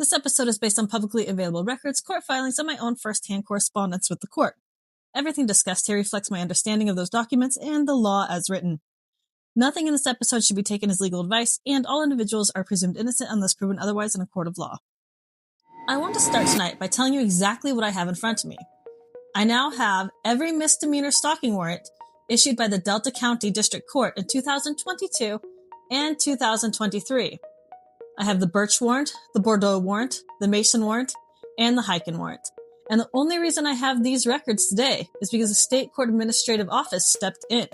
This episode is based on publicly available records, court filings, and my own first-hand correspondence with the court. Everything discussed here reflects my understanding of those documents and the law as written. Nothing in this episode should be taken as legal advice, and all individuals are presumed innocent unless proven otherwise in a court of law. I want to start tonight by telling you exactly what I have in front of me. I now have every misdemeanor stalking warrant issued by the Delta County District Court in 2022 and 2023. I have the Birch warrant, the Bordeaux warrant, the Mason warrant, and the Hyken warrant. And the only reason I have these records today is because the State Court Administrative Office stepped in.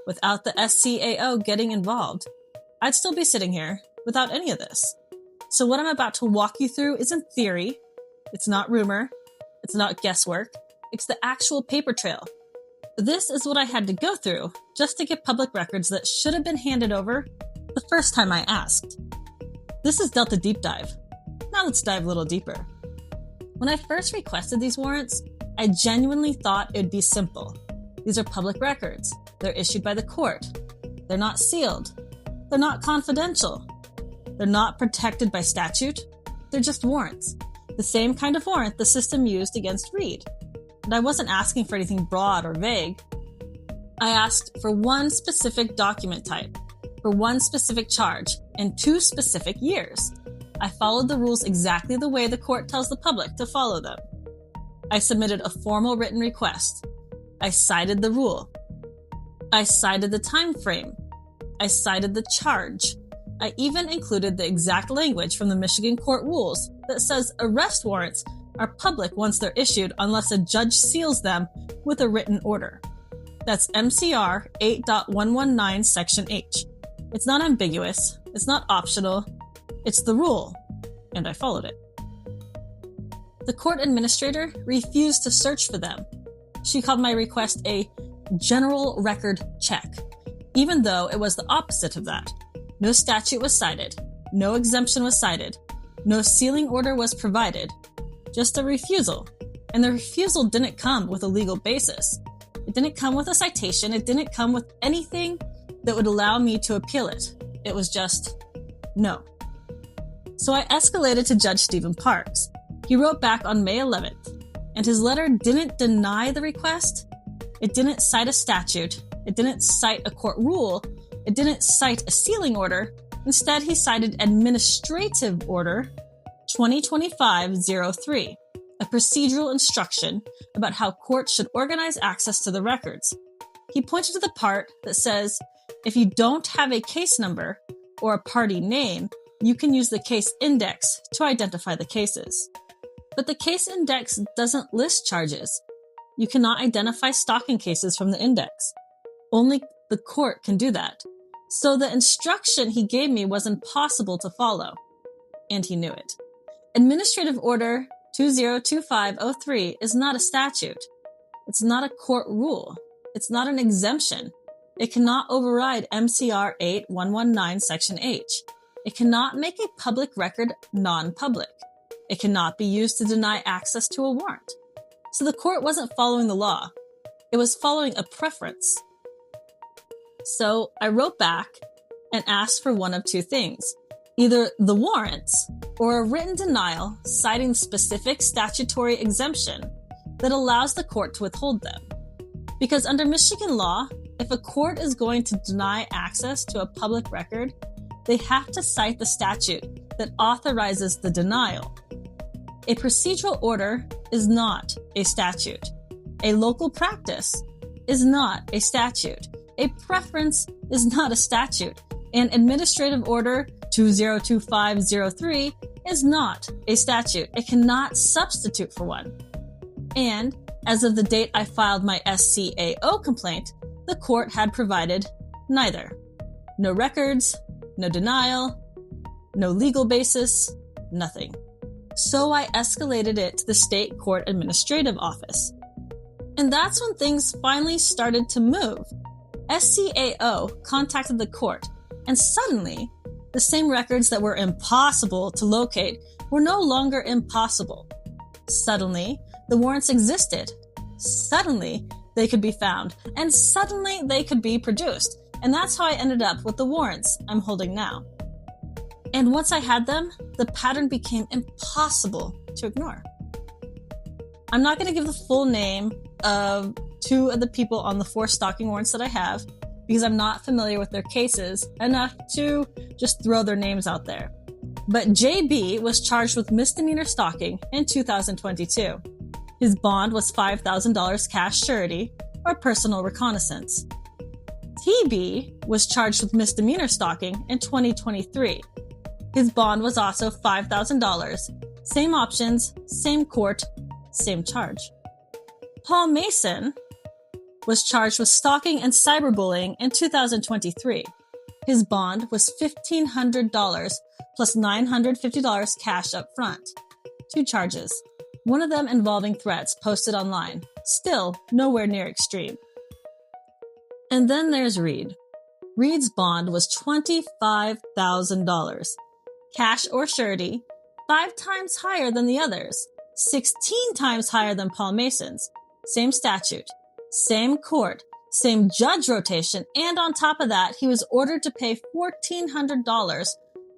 Without the SCAO getting involved, I'd still be sitting here without any of this. So what I'm about to walk you through isn't theory, it's not rumor, it's not guesswork, it's the actual paper trail. This is what I had to go through just to get public records that should have been handed over the first time I asked. This is Delta Deep Dive. Now let's dive a little deeper. When I first requested these warrants, I genuinely thought it'd be simple. These are public records. They're issued by the court. They're not sealed. They're not confidential. They're not protected by statute. They're just warrants. The same kind of warrant the system used against Reed. And I wasn't asking for anything broad or vague. I asked for one specific document type, for one specific charge, and 2 specific years. I followed the rules exactly the way the court tells the public to follow them. I submitted a formal written request. I cited the rule. I cited the time frame. I cited the charge. I even included the exact language from the Michigan court rules that says arrest warrants are public once they're issued unless a judge seals them with a written order. That's MCR 8.119 Section H. It's not ambiguous. It's not optional. It's the rule. And I followed it. The court administrator refused to search for them. She called my request a general record check, even though it was the opposite of that. No statute was cited. No exemption was cited. No sealing order was provided. Just a refusal. And the refusal didn't come with a legal basis. It didn't come with a citation. It didn't come with anything that would allow me to appeal it. It was just no. So I escalated to Judge Stephen Parks. He wrote back on May 11th, and his letter didn't deny the request. It didn't cite a statute. It didn't cite a court rule. It didn't cite a sealing order. Instead, he cited Administrative Order 2025-03, a procedural instruction about how courts should organize access to the records. He pointed to the part that says, if you don't have a case number or a party name, you can use the case index to identify the cases. But the case index doesn't list charges. You cannot identify stalking cases from the index. Only the court can do that. So the instruction he gave me was impossible to follow. And he knew it. Administrative Order 2025-03 is not a statute. It's not a court rule. It's not an exemption. It cannot override MCR 8.119 Section H. It cannot make a public record non-public. It cannot be used to deny access to a warrant. So the court wasn't following the law. It was following a preference. So I wrote back and asked for one of 2 things. Either the warrants or a written denial citing specific statutory exemption that allows the court to withhold them. Because under Michigan law, if a court is going to deny access to a public record, they have to cite the statute that authorizes the denial. A procedural order is not a statute. A local practice is not a statute. A preference is not a statute. And Administrative Order 2025-03 is not a statute. It cannot substitute for one. And as of the date I filed my SCAO complaint, the court had provided neither. No records, no denial, no legal basis, nothing. So I escalated it to the State Court Administrative Office. And that's when things finally started to move. SCAO contacted the court, and suddenly, the same records that were impossible to locate were no longer impossible. Suddenly, the warrants existed. Suddenly, they could be found, and suddenly they could be produced. And that's how I ended up with the warrants I'm holding now. And once I had them, the pattern became impossible to ignore. I'm not going to give the full name of 2 of the people on the 4 stalking warrants that I have, because I'm not familiar with their cases enough to just throw their names out there. But JB was charged with misdemeanor stalking in 2022. His bond was $5,000 cash surety or personal reconnaissance. TB was charged with misdemeanor stalking in 2023. His bond was also $5,000. Same options, same court, same charge. Paul Mason was charged with stalking and cyberbullying in 2023. His bond was $1,500 plus $950 cash up front. 2 charges, one of them involving threats posted online, still nowhere near extreme. And then there's Reed. Reed's bond was $25,000. Cash or surety, 5 times higher than the others, 16 times higher than Paul Mason's. Same statute, same court, same judge rotation, and on top of that, he was ordered to pay $1,400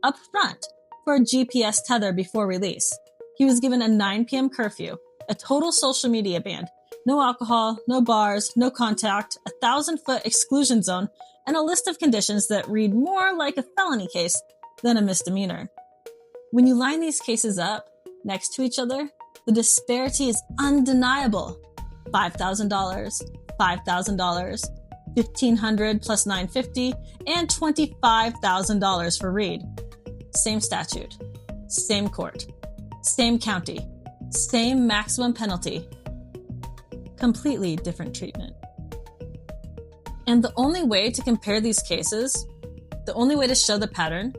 up front for a GPS tether before release. He was given a 9 p.m. curfew, a total social media ban, no alcohol, no bars, no contact, a 1,000-foot exclusion zone, and a list of conditions that read more like a felony case than a misdemeanor. When you line these cases up next to each other, the disparity is undeniable. $5,000, $5,000, $1,500 plus $950, and $25,000 for Reed. Same statute, same court, same county, same maximum penalty. Completely different treatment. And the only way to compare these cases, the only way to show the pattern,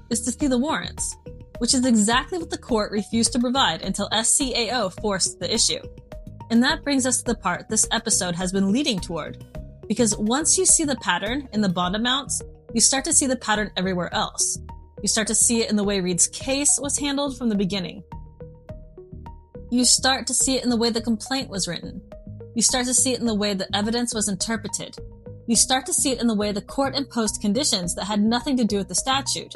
is to see the warrants, which is exactly what the court refused to provide until SCAO forced the issue. And that brings us to the part this episode has been leading toward, because once you see the pattern in the bond amounts, you start to see the pattern everywhere else. You start to see it in the way Reed's case was handled from the beginning. You start to see it in the way the complaint was written. You start to see it in the way the evidence was interpreted. You start to see it in the way the court imposed conditions that had nothing to do with the statute.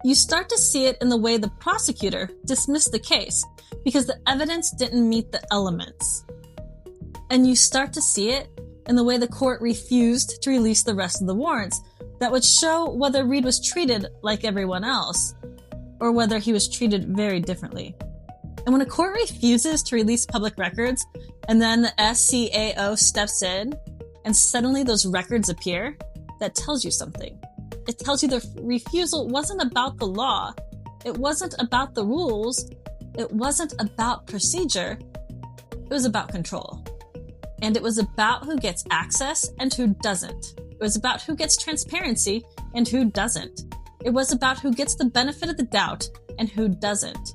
You start to see it in the way the prosecutor dismissed the case because the evidence didn't meet the elements. And you start to see it in the way the court refused to release the rest of the warrants that would show whether Reed was treated like everyone else or whether he was treated very differently. And when a court refuses to release public records and then the SCAO steps in and suddenly those records appear, that tells you something. It tells you the refusal wasn't about the law. It wasn't about the rules. It wasn't about procedure. It was about control. And it was about who gets access and who doesn't. It was about who gets transparency and who doesn't. It was about who gets the benefit of the doubt and who doesn't.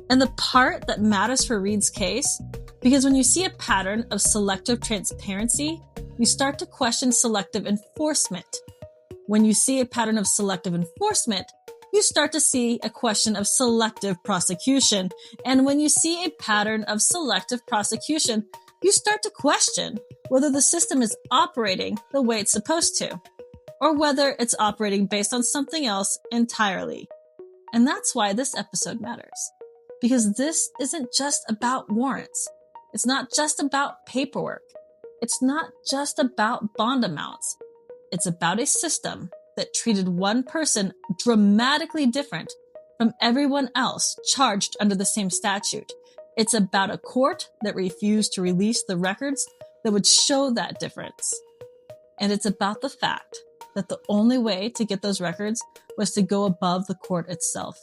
And the part that matters for Reed's case, because when you see a pattern of selective transparency, you start to question selective enforcement. When you see a pattern of selective enforcement, you start to see a question of selective prosecution. And when you see a pattern of selective prosecution, you start to question whether the system is operating the way it's supposed to, or whether it's operating based on something else entirely. And that's why this episode matters. Because this isn't just about warrants. It's not just about paperwork. It's not just about bond amounts. It's about a system that treated one person dramatically different from everyone else charged under the same statute. It's about a court that refused to release the records that would show that difference. And it's about the fact that the only way to get those records was to go above the court itself.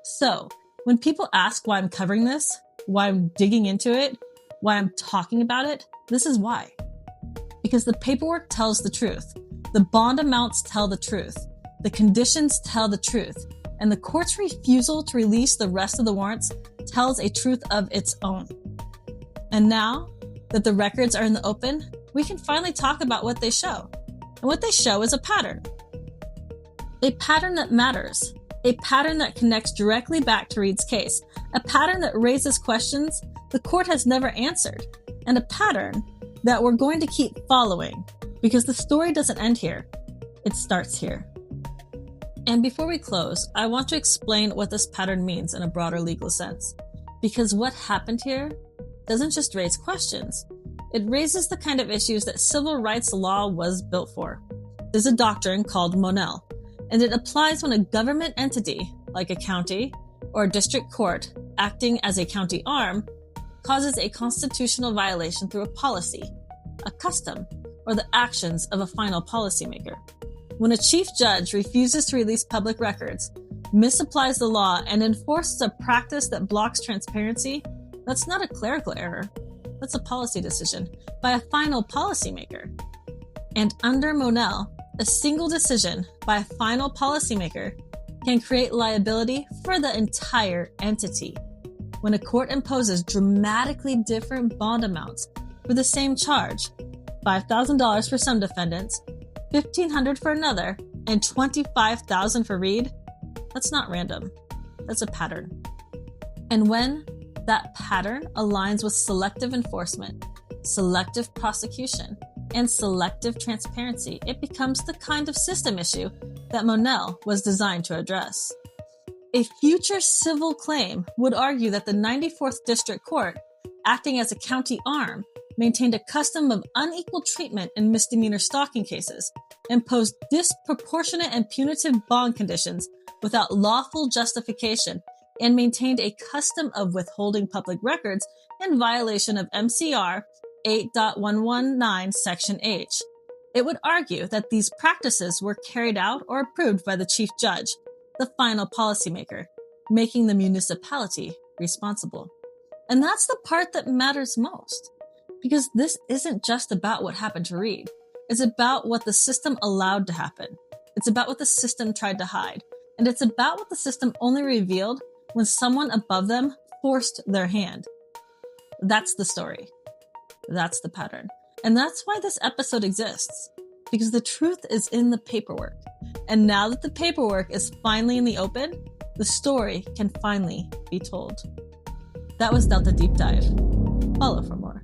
So, when people ask why I'm covering this, why I'm digging into it, why I'm talking about it, this is why. Because the paperwork tells the truth. The bond amounts tell the truth. The conditions tell the truth. And the court's refusal to release the rest of the warrants tells a truth of its own. And now that the records are in the open, we can finally talk about what they show. And what they show is a pattern. A pattern that matters. A pattern that connects directly back to Reed's case. A pattern that raises questions the court has never answered. And a pattern that we're going to keep following because the story doesn't end here. It starts here. And before we close, I want to explain what this pattern means in a broader legal sense. Because what happened here doesn't just raise questions. It raises the kind of issues that civil rights law was built for. There's a doctrine called Monell, and it applies when a government entity, like a county or a district court acting as a county arm, causes a constitutional violation through a policy, a custom, or the actions of a final policymaker. When a chief judge refuses to release public records, misapplies the law, and enforces a practice that blocks transparency, that's not a clerical error. That's a policy decision by a final policymaker. And under Monell, a single decision by a final policymaker can create liability for the entire entity. When a court imposes dramatically different bond amounts for the same charge, $5,000 for some defendants, $1,500 for another, and $25,000 for Reed, that's not random. That's a pattern. And when that pattern aligns with selective enforcement, selective prosecution, and selective transparency, it becomes the kind of system issue that Monell was designed to address. A future civil claim would argue that the 94th District Court, acting as a county arm, maintained a custom of unequal treatment in misdemeanor stalking cases, imposed disproportionate and punitive bond conditions without lawful justification, and maintained a custom of withholding public records in violation of MCR 8.119 Section H. It would argue that these practices were carried out or approved by the chief judge, the final policymaker, making the municipality responsible. And that's the part that matters most, because this isn't just about what happened to Reed. It's about what the system allowed to happen. It's about what the system tried to hide. And it's about what the system only revealed when someone above them forced their hand. That's the story. That's the pattern. And that's why this episode exists, because the truth is in the paperwork. And now that the paperwork is finally in the open, the story can finally be told. That was Delta Deep Dive. Follow for more.